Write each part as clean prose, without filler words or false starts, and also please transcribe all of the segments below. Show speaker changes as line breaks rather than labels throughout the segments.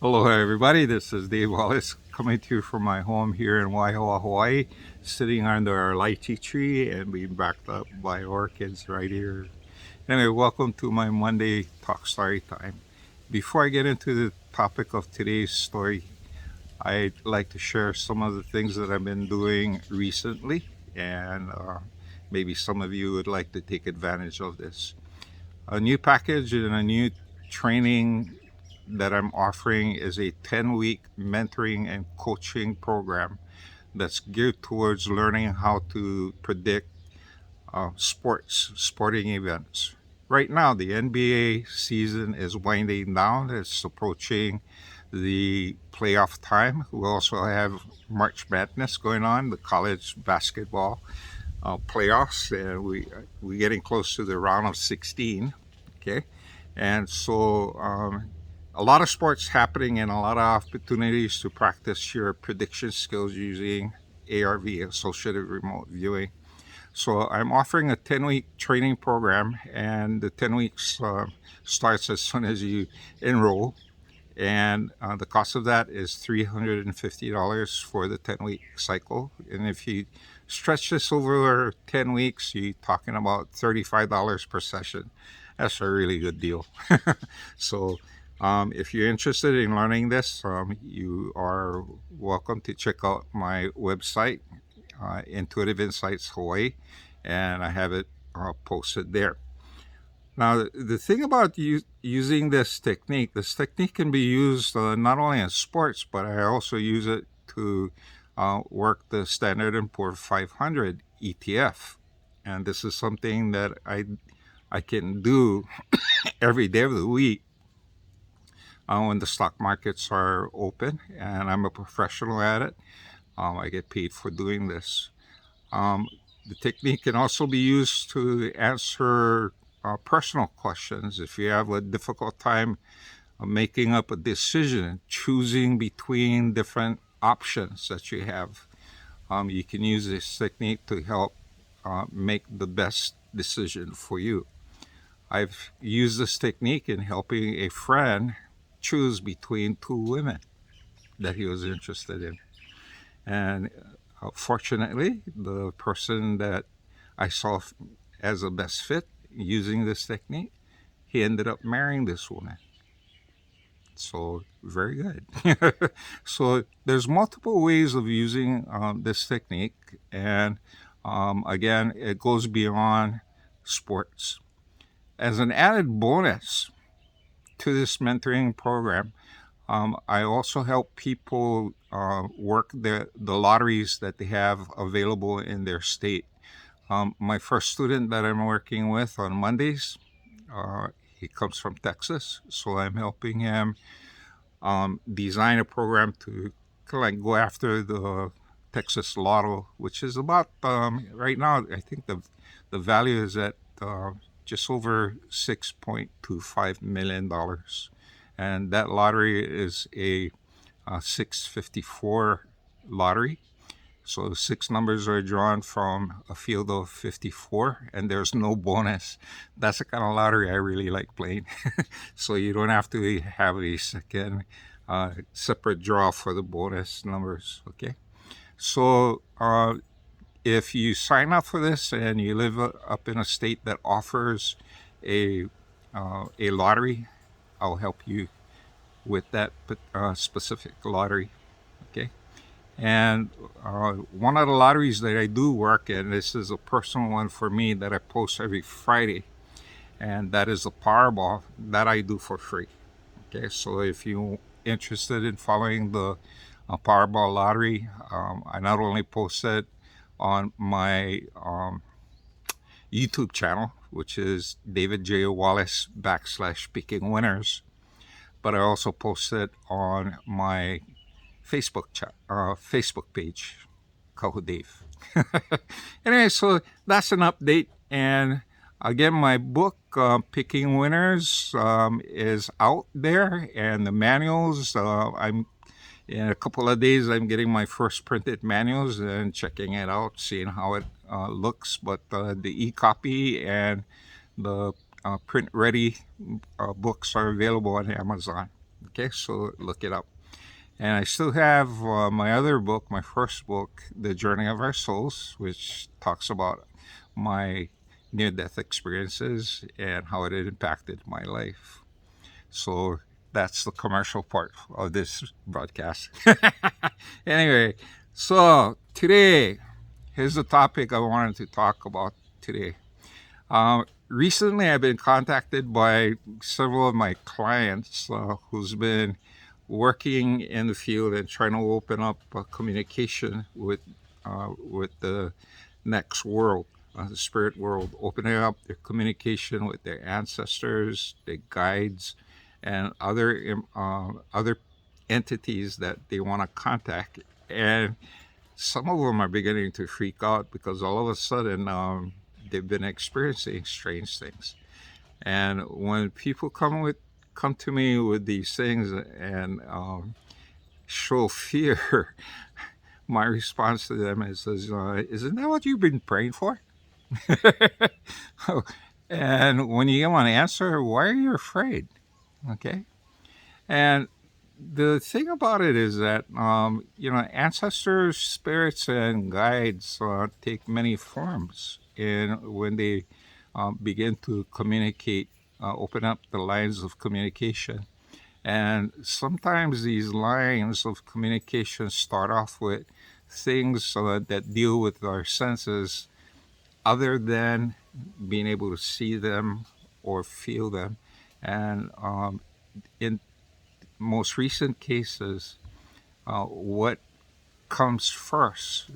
Hello, everybody. This is Dave Wallace coming to you from my home here in Waihoa, Hawaii, sitting under our lychee tree and being backed up by orchids right here. Anyway, welcome to my Monday Talk Story Time. Before I get into the topic of today's story, I'd like to share some of the things that I've been doing recently, and maybe some of you would like to take advantage of this. A new package and a new training that I'm offering is a 10-week mentoring and coaching program that's geared towards learning how to predict sporting events. Right now, the NBA season is winding down. It's approaching the playoff time. We also have March Madness going on, the college basketball playoffs, and we're getting close to the round of 16. Okay, and so a lot of sports happening and a lot of opportunities to practice your prediction skills using ARV, Associated Remote Viewing. So I'm offering a 10-week training program, and the 10 weeks starts as soon as you enroll. And the cost of that is $350 for the 10-week cycle. And if you stretch this over 10 weeks, you're talking about $35 per session. That's a really good deal. So if you're interested in learning this, you are welcome to check out my website, Intuitive Insights Hawaii, and I have it posted there. Now, the thing about using this technique can be used not only in sports, but I also use it to work the Standard and Poor 500 ETF. And this is something that I can do every day of the week when the stock markets are open, and I'm a professional at it. I get paid for doing this. Um, the technique can also be used to answer personal questions. If you have a difficult time making up a decision, choosing between different options that you have, you can use this technique to help make the best decision for you. I've used this technique in helping a friend choose between two women that he was interested in. And fortunately, the person that I saw as a best fit using this technique, he ended up marrying this woman. So very good. So there's multiple ways of using this technique, and again, it goes beyond sports. As an added bonus to this mentoring program, I also help people work the lotteries that they have available in their state. My first student that I'm working with on Mondays, he comes from Texas, so I'm helping him design a program to kind of like go after the Texas Lotto, which is about right now. I think the value is at just over $6.25 million, and that lottery is a 654 lottery. So six numbers are drawn from a field of 54, and there's no bonus. That's the kind of lottery I really like playing. So you don't have to have a second separate draw for the bonus numbers. Okay. So if you sign up for this and you live up in a state that offers a a lottery, I'll help you with that specific lottery. Okay. And one of the lotteries that I do work in, this is a personal one for me that I post every Friday, and that is the Powerball that I do for free. Okay, so if you're interested in following the Powerball lottery, I not only post it on my YouTube channel, which is David J. Wallace /picking winners, but I also post it on my Facebook page, Kahu Dave. Anyway, so that's an update. And again, my book, Picking Winners, is out there, and the manuals. I'm in a couple of days. I'm getting my first printed manuals and checking it out, seeing how it looks. But the e-copy and the print ready books are available on Amazon. Okay, so look it up. And I still have my other book, my first book, The Journey of Our Souls, which talks about my near death experiences and how it had impacted my life. So that's the commercial part of this broadcast. Anyway, so today, here's the topic I wanted to talk about today. Recently, I've been contacted by several of my clients who's been working in the field and trying to open up communication with the next world, the spirit world, opening up their communication with their ancestors, their guides, and other entities that they want to contact. And some of them are beginning to freak out because all of a sudden they've been experiencing strange things. And when people come to me with these things and show fear, my response to them is, "Isn't that what you've been praying for?" And when you get one answer, why are you afraid? Okay, and the thing about it is that ancestors, spirits, and guides take many forms in when they begin to communicate, open up the lines of communication. And sometimes these lines of communication start off with things that deal with our senses other than being able to see them or feel them. And in most recent cases, what comes first,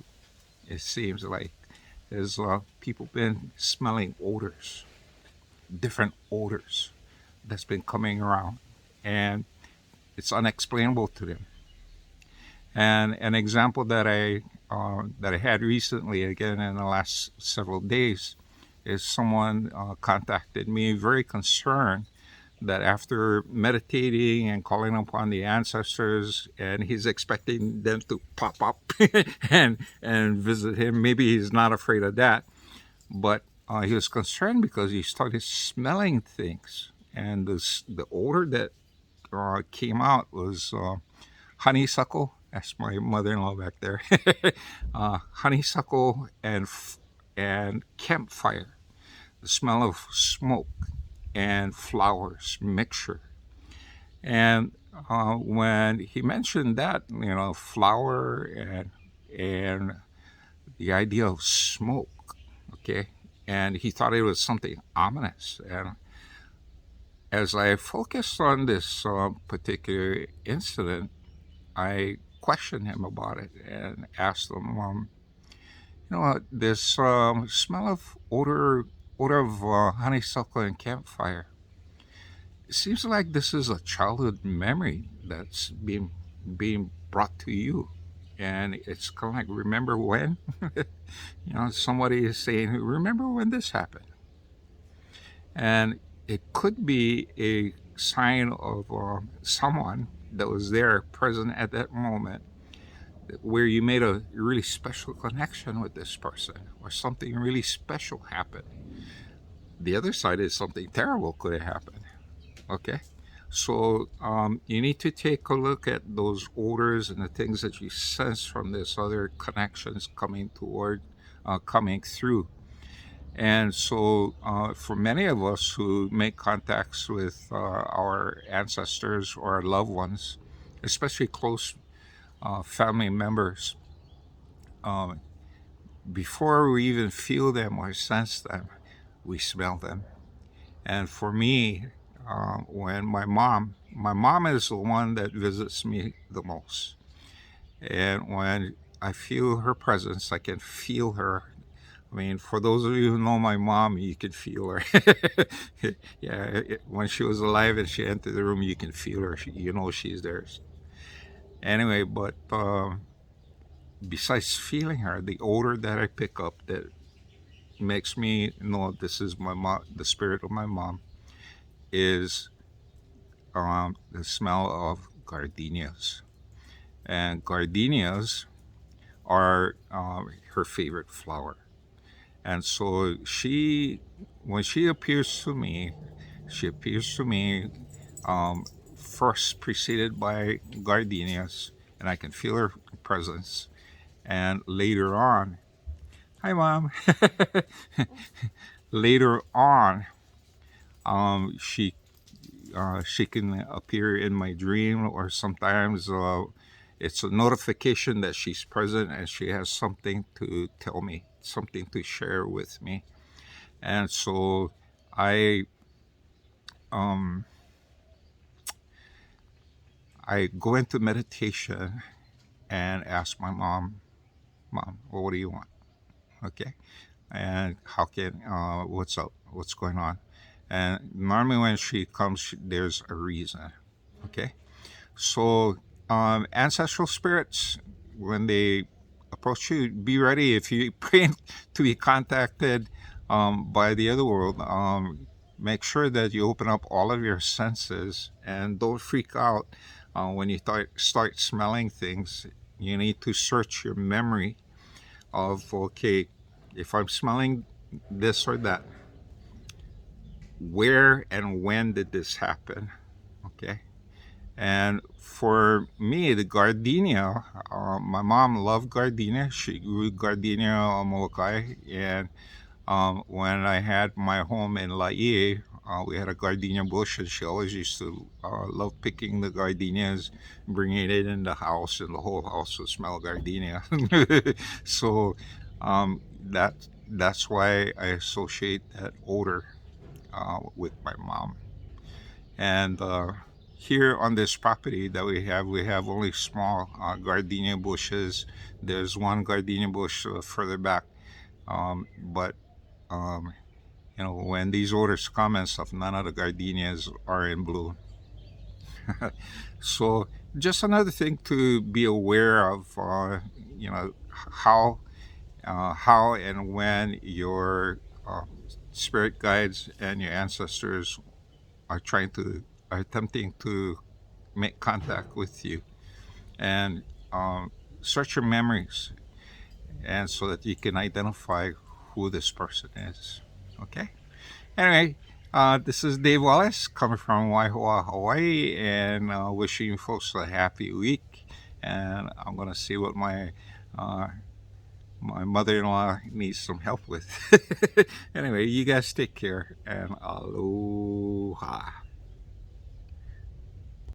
it seems like, is people been smelling odors, different odors that's been coming around, and it's unexplainable to them. And an example that I had recently, again in the last several days, is someone contacted me very concerned that after meditating and calling upon the ancestors, and he's expecting them to pop up and visit him. Maybe he's not afraid of that, but he was concerned because he started smelling things, and the odor that came out was honeysuckle. That's my mother-in-law back there. Honeysuckle and campfire. The smell of smoke and flowers mixture. And when he mentioned that, flower and the idea of smoke, okay, and he thought it was something ominous. And as I focused on this particular incident, I questioned him about it and asked him, this smell of odor of honeysuckle and campfire. It seems like this is a childhood memory that's being brought to you, and it's kind of like, remember when? Somebody is saying, remember when this happened, and it could be a sign of someone that was there present at that moment where you made a really special connection with this person or something really special happened. The other side is something terrible could have happened. Okay, so you need to take a look at those odors and the things that you sense from this other connections coming through. And so for many of us who make contacts with our ancestors or our loved ones, especially close family members, um, before we even feel them or sense them, we smell them. And for me, when my mom is the one that visits me the most. And when I feel her presence, I can feel her. I mean, for those of you who know my mom, you can feel her. Yeah, when she was alive and she entered the room, you can feel her. She's there. Anyway, but besides feeling her, the odor that I pick up that makes me know this is my mom, the spirit of my mom, is the smell of gardenias. And gardenias are her favorite flower. And so when she appears to me, she appears to me um, first preceded by gardenias, and I can feel her presence. And later on, hi mom. Later on, she she can appear in my dream, or sometimes it's a notification that she's present and she has something to tell me, something to share with me. And so I um, I go into meditation and ask my mom, Mom, well, what do you want? Okay, and how can what's up? What's going on? And normally when she comes, there's a reason. Okay, so ancestral spirits, when they approach you, be ready. If you pray to be contacted by the other world, make sure that you open up all of your senses and don't freak out when you start smelling things. You need to search your memory of, okay, if I'm smelling this or that, where and when did this happen? Okay. And for me, the gardenia, my mom loved gardenia. She grew gardenia on Molokai. And when I had my home in Laie, we had a gardenia bush, and she always used to love picking the gardenias, bringing it in the house, and the whole house would smell gardenia. So that's why I associate that odor with my mom. And here on this property that we have only small gardenia bushes. There's one gardenia bush further back, but um, when these orders come and stuff, none of the gardenias are in bloom. So just another thing to be aware of, you know, how how and when your spirit guides and your ancestors are are attempting to make contact with you, and um, search your memories, and so that you can identify who this person is. Okay. Anyway, this is Dave Wallace coming from Waihoa, Hawaii, and wishing you folks a happy week. And I'm gonna see what uh, my mother-in-law needs some help with. Anyway, you guys take care, and aloha.